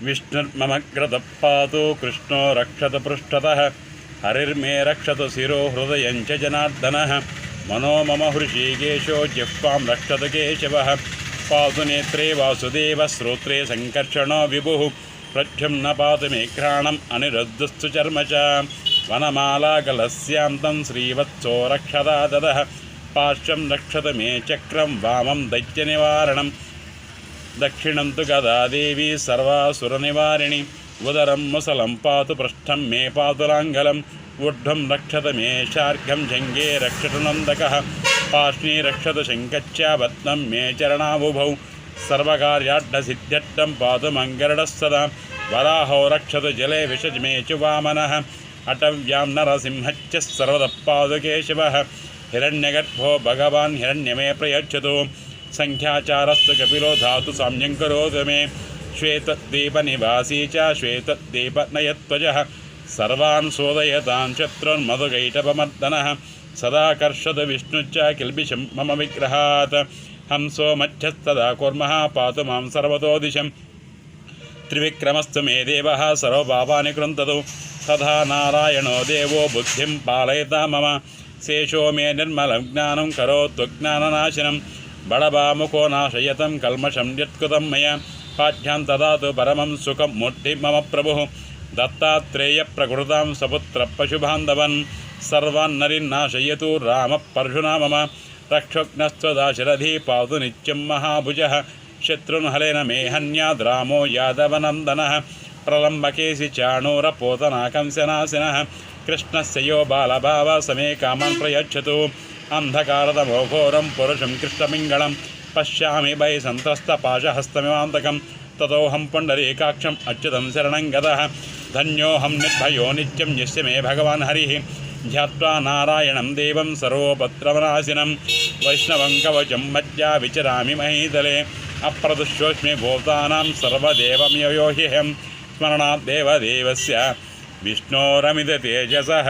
विष्णुर्ममग्रतः पातु कृष्णो रक्षतु पृष्ठतः हरिर्मे रक्षतु शिरो हृदयं च जनार्दनः मनो मम हृषीकेशो जिह्वां रक्षतु केशवः पातु नेत्रे वासुदेवः श्रोत्रे सङ्कर्षणो विभुः प्रद्युम्न पातु मे घ्राणम् अनिरुद्धस्तु चर्म च वनमालाकलस्यान्तं श्रीवत्सो रक्षता ददः पार्श्वं रक्षतु मे चक्रं वामं दैत्यनिवारणं दक्षिणं तु गदा देवी सर्वासुरनिवारिणि उदरं मुसलं पातु पृष्ठं मे पातु लाङ्गलम् ऊर्ध्वं रक्षतु मे शार्घं जङ्गे रक्षतु नन्दकः पार्ष्णी रक्षतु शङ्खश्चावत्नं मे चरणावुभौ सर्वकार्यार्थसिद्ध्यर्थं पातु मङ्गलः सदा वराहो रक्षतु जले विषजमे च वामनः अटव्यां नरसिंहश्च सर्वतः पातु केशवः हिरण्यगर्भो भगवान् हिरण्यमे प्रयच्छतु संख्याचारस्तु कपिलो धातु साम्यं करोतु मे श्वेतद्वीपनिवासी च श्वेतद्वीपनयध्वजः सर्वान् शोधयतां शत्रुन्मधुकैटभमर्दनः सदाकर्षतु विष्णुश्च किल्बिषं मम विग्रहात् हंसो मध्यस्तदा कूर्मः पातु मां सर्वतो दिशं त्रिविक्रमस्तु मे देवः सर्वपापानि कृन्ततु तथा नारायणो देवो बुद्धिं पालयता मम शेषो मे निर्मलं ज्ञानं करोतु ज्ञाननाशनं बडबामुखो नाशयतं कल्मषं यत्कृतं मया पाठ्यां ददातु परमं सुखं मूर्तिं मम प्रभुः दत्तात्रेयप्रकृतां सपुत्रः पशुबान्धवन् सर्वान् नरीन्नाशयतु रामः परशुना मम रक्षोघ्नस्त्वदाशरथी पातु नित्यं महाभुजः शत्रुन्हलेन मे हन्याद्रामो यादवनन्दनः प्रलम्बकेशि चाणूरपोतनाकंसनाशिनः कृष्णस्य यो बालभाव समे कामान् प्रयच्छतु अंधकारतमो घोरं पुरुषं कृष्णपिङ्गळं पश्यामि वै सन्त्रस्तपाशहस्तमिवान्तकं ततोऽहं पुण्डरीकाक्षम् अच्युतं शरणं गतः धन्योऽहं निर्भयो नित्यं यस्य मे भगवान् हरिः ध्यात्वा नारायणं देवं सर्वोपद्रवनाशिनं वैष्णवं कवचं मज्जा विचरामि महीतले अप्रदुष्योऽस्मि भूतानां सर्वदेवमयो ह्यहं स्मरणात् देवदेवस्य विष्णोरमित तेजसः।